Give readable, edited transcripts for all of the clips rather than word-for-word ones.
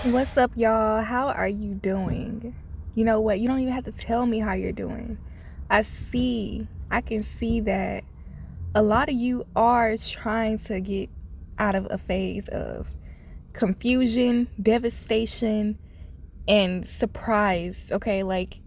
What's up, y'all? How are you doing? You know what? You don't even have to tell me how you're doing. I can see that a lot of you are trying to get out of a phase of confusion, devastation, and surprise. Okay, like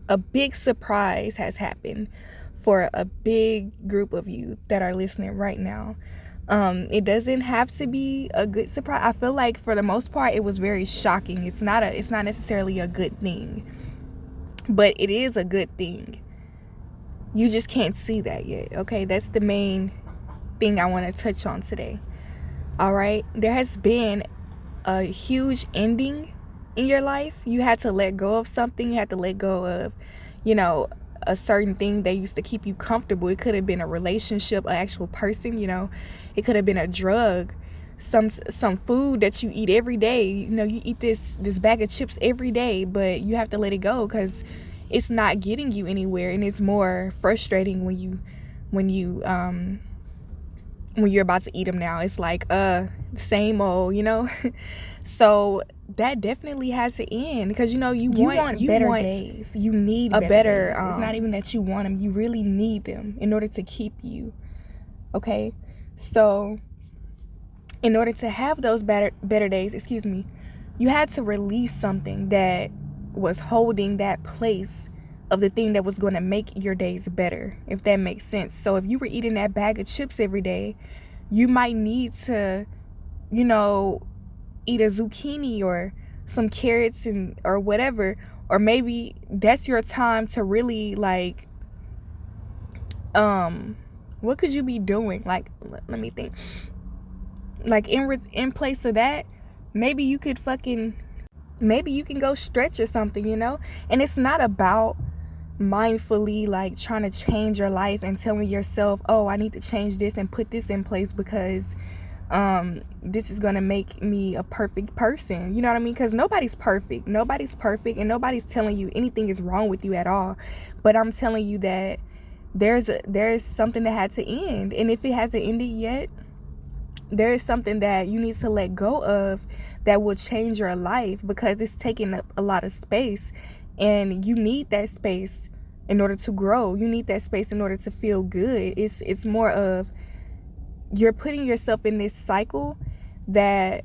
a big surprise has happened for a big group of you that are listening right now. It doesn't have to be a good surprise. I feel like for the most part it was very shocking. It's not necessarily a good thing, but it is a good thing. You just can't see that yet. Okay, that's the main thing I want to touch on today. All right, there has been a huge ending in your life. You had to let go of something. You had to let go of, you know, a certain thing that used to keep you comfortable. It could have been a relationship, an actual person, it could have been a drug, some food that you eat every day. You eat this bag of chips every day, but you have to let it go because it's not getting you anywhere, and it's more frustrating when you're about to eat them now. It's like same old. So that definitely has to end because you want better days. You need a better days. It's not even that you want them, you really need them in order to keep you. Okay, so in order to have those better days, you had to release something that was holding that place of the thing that was going to make your days better, if that makes sense. So if you were eating that bag of chips every day, you might need to eat a zucchini or some carrots or whatever. Or maybe that's your time to really what could you be doing? Like, let me think. Like in place of that, maybe you can go stretch or something, and it's not about mindfully trying to change your life and telling yourself, oh, I need to change this and put this in place because this is gonna make me a perfect person. You know what I mean? Because nobody's perfect, and nobody's telling you anything is wrong with you at all. But I'm telling you that there's something that had to end, and if it hasn't ended yet, there is something that you need to let go of that will change your life because it's taking up a lot of space, and you need that space in order to grow. You need that space in order to feel good. It's more of you're putting yourself in this cycle that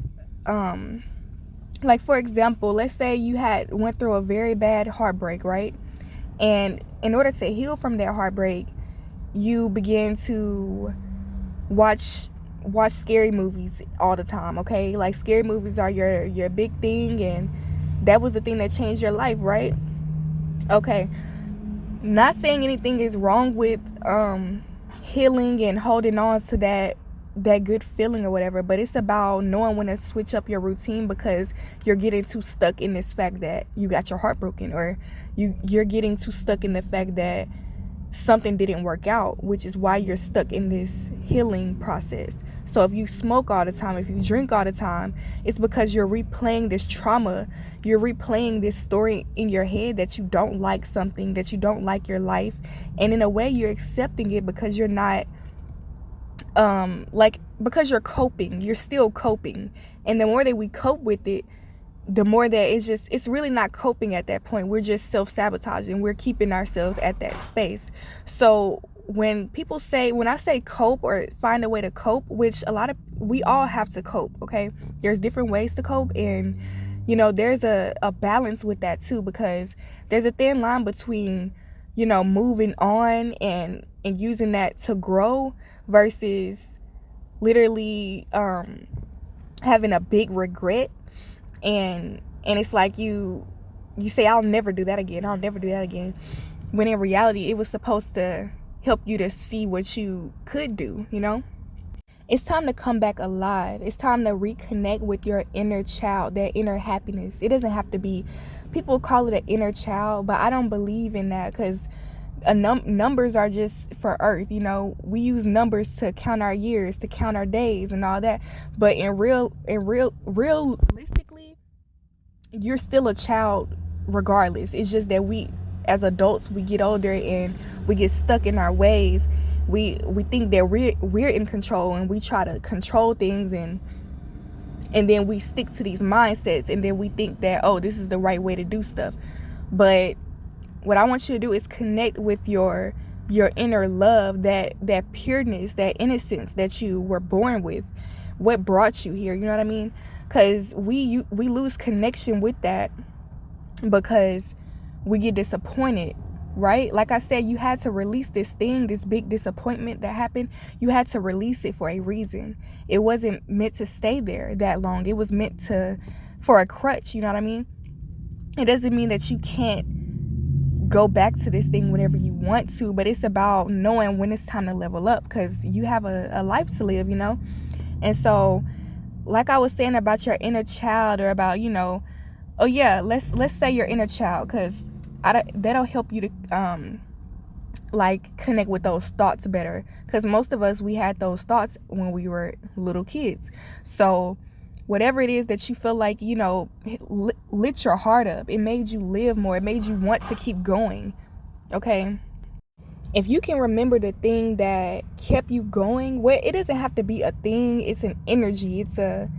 like, for example, let's say you had went through a very bad heartbreak, right? And in order to heal from that heartbreak, you begin to watch scary movies all the time. Okay, like scary movies are your big thing, and that was the thing that changed your life, right? Okay, not saying anything is wrong with healing and holding on to that good feeling or whatever, but it's about knowing when to switch up your routine because you're getting too stuck in this fact that you got your heart broken, or you're getting too stuck in the fact that something didn't work out, which is why you're stuck in this healing process. So if you smoke all the time, if you drink all the time, it's because you're replaying this trauma. You're replaying this story in your head that you don't like something, that you don't like your life. And in a way, you're accepting it because you're not, because you're coping. You're still coping. And the more that we cope with it, the more that it's really not coping at that point. We're just self-sabotaging. We're keeping ourselves at that space. So when I say cope or find a way to cope, which we all have to cope, okay? There's different ways to cope, and there's a balance with that too, because there's a thin line between moving on and using that to grow versus literally having a big regret, and it's like you say, I'll never do that again, when in reality it was supposed to help you to see what you could do. It's time to come back alive. It's time to reconnect with your inner child, that inner happiness. It doesn't have to be, people call it an inner child, but I don't believe in that, because numbers are just for earth. We use numbers to count our years, to count our days and all that, but realistically, you're still a child regardless. It's just that we as adults, we get older and we get stuck in our ways, we think that we're in control, and we try to control things, and then we stick to these mindsets, and then we think that, oh, this is the right way to do stuff. But what I want you to do is connect with your inner love, that pureness, that innocence that you were born with, what brought you here, you know what I mean? Because we lose connection with that because we get disappointed, right? Like I said, you had to release this thing, this big disappointment that happened. You had to release it for a reason. It wasn't meant to stay there that long. It was meant for a crutch, you know what I mean? It doesn't mean that you can't go back to this thing whenever you want to, but it's about knowing when it's time to level up, because you have a life to live, you know? And so, like I was saying about your inner child, or about, you know, oh yeah, let's say your inner child, because that'll help you to like connect with those thoughts better, because most of us, we had those thoughts when we were little kids. So whatever it is that you feel like, you know, lit your heart up, it made you live more, it made you want to keep going. Okay, if you can remember the thing that kept you going, well, it doesn't have to be a thing, it's an energy, it's a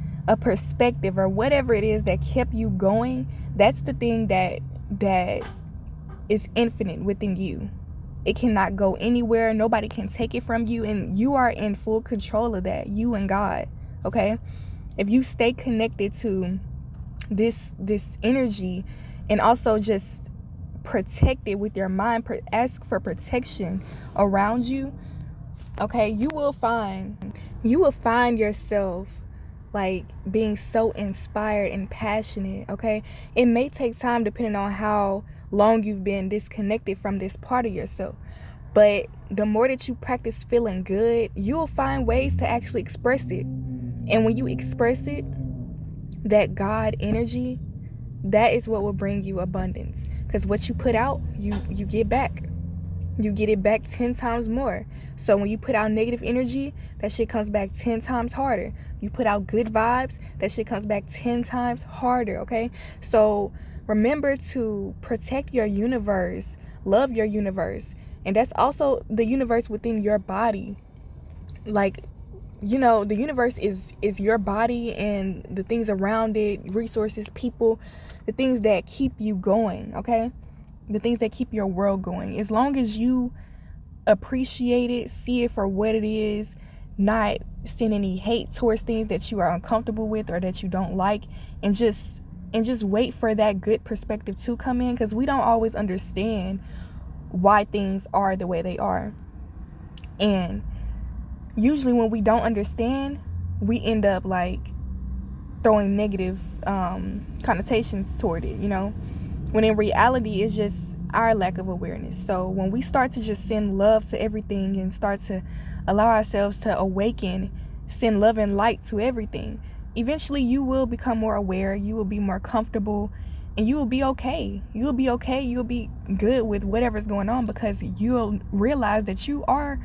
perspective, or whatever it is that kept you going. That's the thing that is infinite within you. It cannot go anywhere. Nobody can take it from you, and you are in full control of that, you and God. Okay, if you stay connected to this energy, and also just protect it with your mind, ask for protection around you, okay, you will find yourself like being so inspired and passionate. Okay, it may take time depending on how long you've been disconnected from this part of yourself, but the more that you practice feeling good, you'll find ways to actually express it. And when you express it, that God energy, that is what will bring you abundance, because what you put out, you get back. You get it back 10 times more. So when you put out negative energy, that shit comes back 10 times harder. You put out good vibes, that shit comes back 10 times harder, okay? So remember to protect your universe, love your universe. And that's also the universe within your body. Like, you know, the universe is your body and the things around it, resources, people, the things that keep you going, okay? The things that keep your world going. As long as you appreciate it, see it for what it is, not send any hate towards things that you are uncomfortable with or that you don't like, and just wait for that good perspective to come in, because we don't always understand why things are the way they are. And usually when we don't understand, we end up like throwing negative connotations toward it, you know, when in reality it's just our lack of awareness. So when we start to just send love to everything and start to allow ourselves to awaken, send love and light to everything, eventually you will become more aware, you will be more comfortable, and you will be okay. You'll be okay. You'll be good with whatever's going on, because you'll realize that you are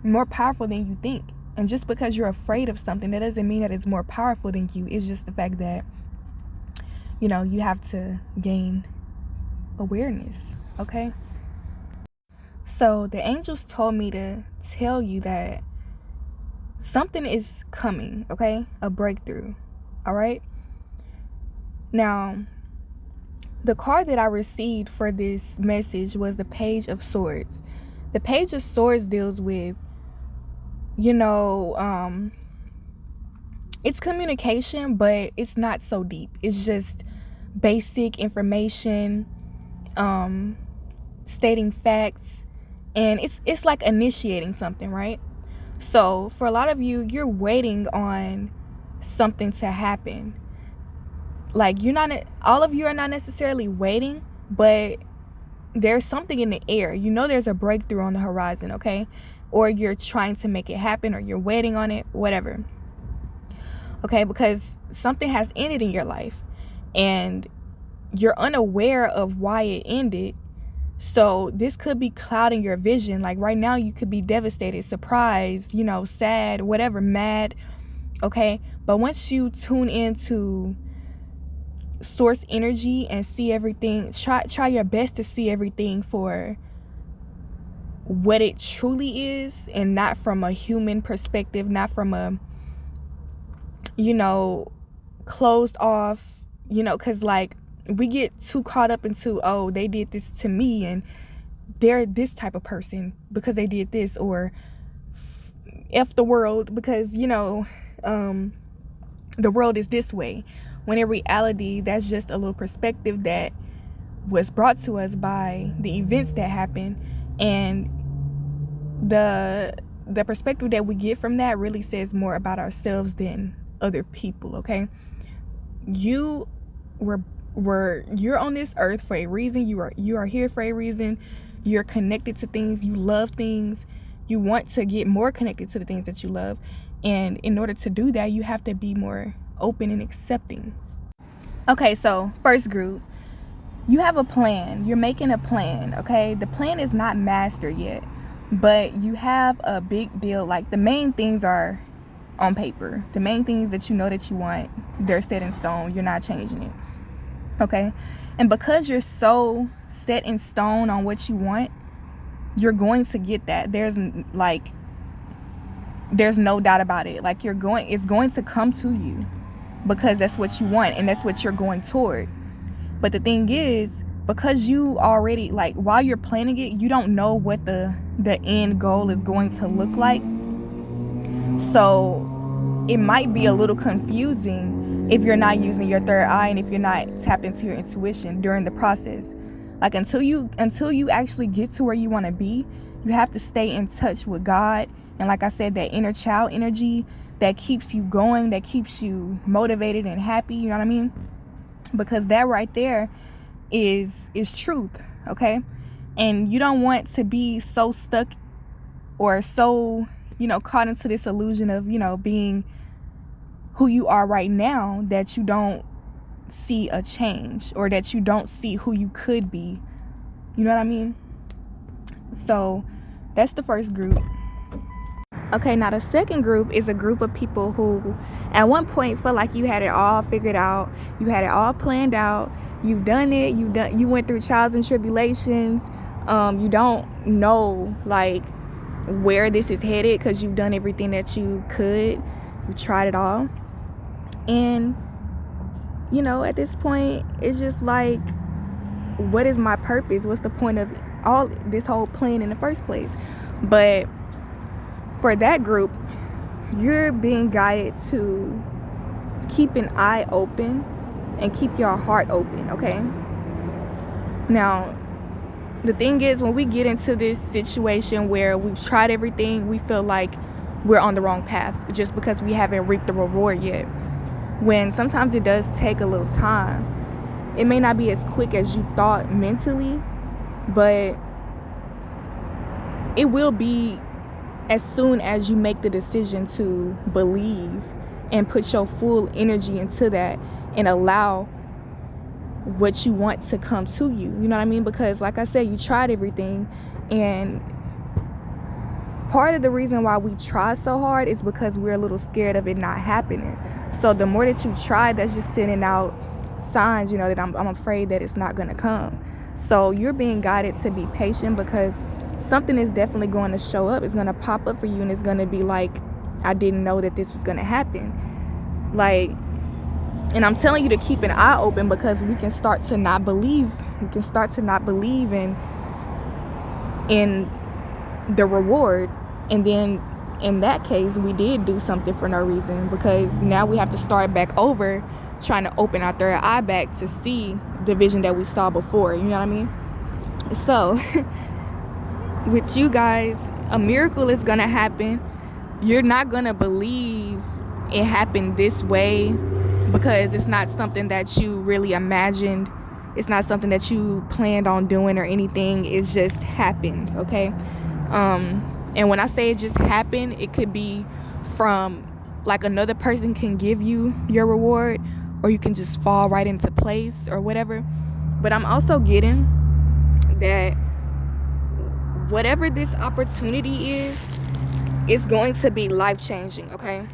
more powerful than you think. And just because you're afraid of something, that doesn't mean that it's more powerful than you. It's just the fact that, you know, you have to gain awareness, okay? So the angels told me to tell you that something is coming, okay? A breakthrough, all right? Now, the card that I received for this message was the Page of Swords. The Page of Swords deals with, you know, it's communication, but it's not so deep. It's just basic information, stating facts, and it's like initiating something, right? So for a lot of you, you're waiting on something to happen. Like, all of you are not necessarily waiting, but there's something in the air. You know, there's a breakthrough on the horizon, okay? Or you're trying to make it happen, or you're waiting on it, whatever. Okay, because something has ended in your life and you're unaware of why it ended. So this could be clouding your vision. Like right now you could be devastated, surprised, you know, sad, whatever, mad. Okay, but once you tune into source energy and see everything, try your best to see everything for what it truly is, and not from a human perspective, not from a, closed off, because like we get too caught up into, oh, they did this to me and they're this type of person because they did this, or F the world because, the world is this way. When in reality, that's just a little perspective that was brought to us by the events that happened, and the perspective that we get from that really says more about ourselves than other people. Okay, you're on this earth for a reason. You are here for a reason. You're connected to things. You love things. You want to get more connected to the things that you love, and in order to do that, you have to be more open and accepting. Okay, so first group, you have a plan. You're making a plan. Okay, the plan is not mastered yet, but you have a big deal. Like, the main things are on paper. The main things that you know that you want, they're set in stone. You're not changing it. Okay, and because you're so set in stone on what you want, you're going to get that. There's no doubt about it. Like, it's going to come to you because that's what you want and that's what you're going toward. But the thing is, because you already, like, while you're planning it, you don't know what the end goal is going to look like. So it might be a little confusing if you're not using your third eye and if you're not tapped into your intuition during the process. Like, until you actually get to where you want to be, you have to stay in touch with God. And like I said, that inner child energy that keeps you going, that keeps you motivated and happy, you know what I mean? Because that right there is truth, okay? And you don't want to be so stuck or so, caught into this illusion of, being who you are right now, that you don't see a change, or that you don't see who you could be. You know what I mean? So that's the first group. Okay, now the second group is a group of people who at one point felt like you had it all figured out. You had it all planned out. You've done it. You went through trials and tribulations. You don't know like where this is headed because you've done everything that you could. You tried it all. And at this point, it's just like, what is my purpose? What's the point of all this whole plan in the first place? But for that group, you're being guided to keep an eye open and keep your heart open, okay? Now, the thing is, when we get into this situation where we've tried everything, we feel like we're on the wrong path just because we haven't reaped the reward yet. When sometimes it does take a little time. It may not be as quick as you thought mentally, but it will be as soon as you make the decision to believe and put your full energy into that and allow what you want to come to you. You know what I mean? Because like I said, you tried everything, and part of the reason why we try so hard is because we're a little scared of it not happening. So the more that you try, that's just sending out signs, that I'm afraid that it's not going to come. So you're being guided to be patient, because something is definitely going to show up. It's going to pop up for you, and it's going to be like, I didn't know that this was going to happen. Like, and I'm telling you to keep an eye open, because we can start to not believe. We can start to not believe in the reward. And then in that case, we did do something for no reason, because now we have to start back over trying to open our third eye back to see the vision that we saw before. You know what I mean? So with you guys, a miracle is gonna happen. You're not gonna believe it happened this way, because it's not something that you really imagined. It's not something that you planned on doing or anything. It just happened, okay? And when I say it just happened, it could be from, like, another person can give you your reward, or you can just fall right into place or whatever. But I'm also getting that whatever this opportunity is, it's going to be life-changing, okay?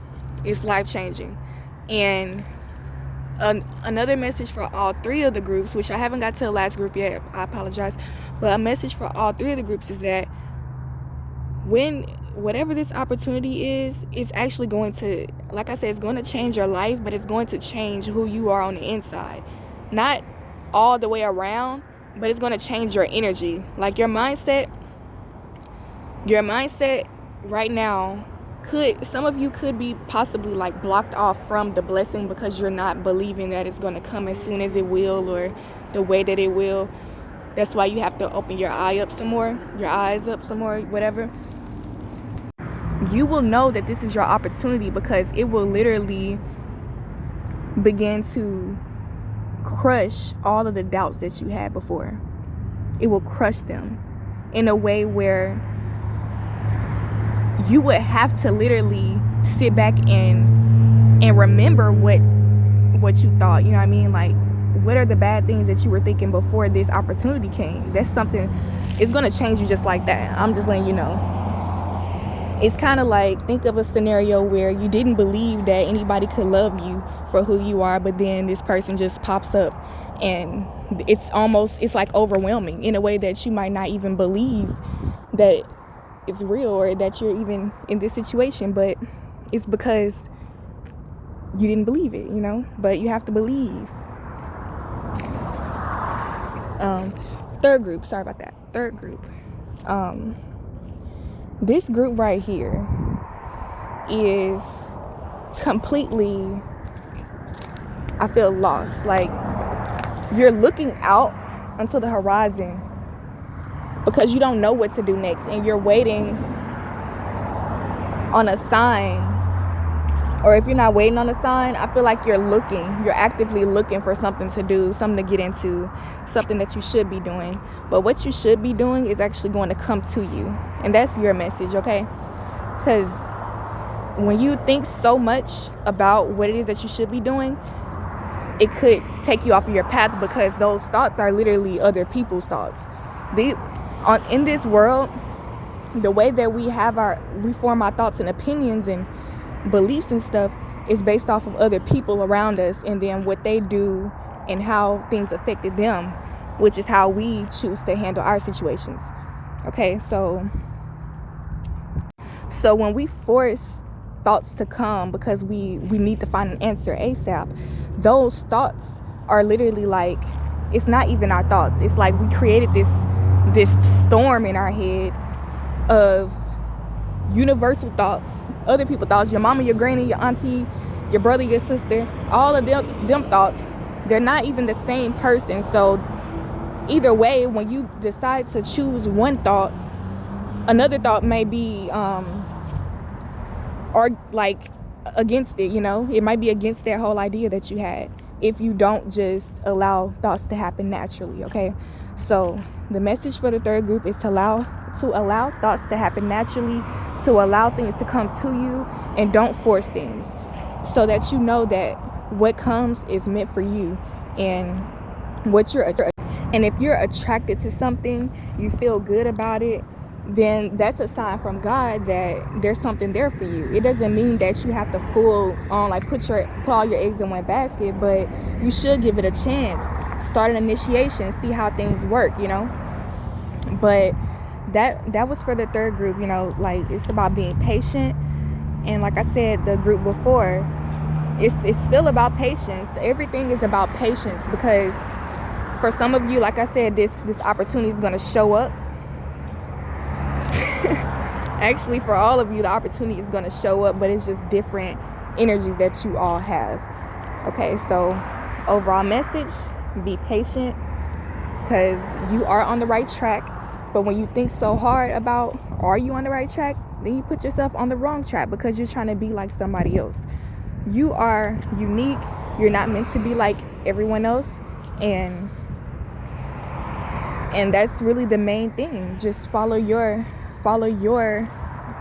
It's life-changing. And another message for all three of the groups, which I haven't got to the last group yet, I apologize, but a message for all three of the groups is that when whatever this opportunity is, it's actually going to, like I said, it's going to change your life, but it's going to change who you are on the inside. Not all the way around, but it's going to change your energy. Like your mindset right now some of you could be possibly like blocked off from the blessing because you're not believing that it's going to come as soon as it will, or the way that it will. That's why you have to open your eyes up some more, whatever. You will know that this is your opportunity because it will literally begin to crush all of the doubts that you had before. It will crush them in a way where you would have to literally sit back and remember what you thought. You know what I mean? Like, what are the bad things that you were thinking before this opportunity came? That's something, it's going to change you just like that. I'm just letting you know. It's kind of like, think of a scenario where you didn't believe that anybody could love you for who you are, but then this person just pops up, and it's like overwhelming in a way that you might not even believe that it's real or that you're even in this situation, but it's because you didn't believe it, but you have to believe. Third group, sorry about that. Third group. This group right here is completely, I feel, lost. Like, you're looking out until the horizon because you don't know what to do next, and you're waiting on a sign. Or if you're not waiting on a sign, I feel like you're actively looking for something to do, something to get into, something that you should be doing. But what you should be doing is actually going to come to you. And that's your message, okay? Because when you think so much about what it is that you should be doing, it could take you off of your path, because those thoughts are literally other people's thoughts. In this world, the way that we form our thoughts and opinions and beliefs and stuff is based off of other people around us, and then what they do and how things affected them, which is how we choose to handle our situations. Okay, so when we force thoughts to come because we need to find an answer ASAP, those thoughts are literally like, it's not even our thoughts. It's like we created this storm in our head of universal thoughts, other people's thoughts, your mama, your granny, your auntie, your brother, your sister, all of them thoughts. They're not even the same person. So either way, when you decide to choose one thought, another thought may be or like against it. It might be against that whole idea that you had if you don't just allow thoughts to happen naturally. Okay, so the message for the third group is to allow thoughts to happen naturally, to allow things to come to you, and don't force things, so that you know that what comes is meant for you, and if you're attracted to something, you feel good about it, then that's a sign from God that there's something there for you. It doesn't mean that you have to put all your eggs in one basket, but you should give it a chance. Start an initiation, see how things work, But that was for the third group, like, it's about being patient. And like I said, the group before, it's still about patience. Everything is about patience, because for some of you, like I said, this opportunity is going to show up. Actually, for all of you, the opportunity is going to show up, but it's just different energies that you all have. Okay, so overall message, be patient, because you are on the right track. But when you think so hard about, are you on the right track, then you put yourself on the wrong track, because you're trying to be like somebody else. You are unique. You're not meant to be like everyone else. And that's really the main thing. Just follow your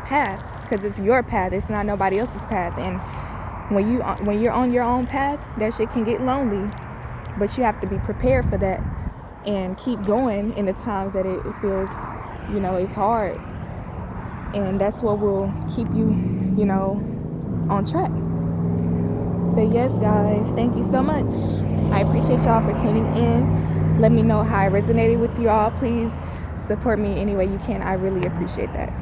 path, because it's your path. It's not nobody else's path. And when you're on your own path, that shit can get lonely, but you have to be prepared for that and keep going in the times that it feels, it's hard. And that's what will keep you, on track. But yes, guys, thank you so much. I appreciate y'all for tuning in. Let me know how it resonated with you all. Please support me any way you can. I really appreciate that.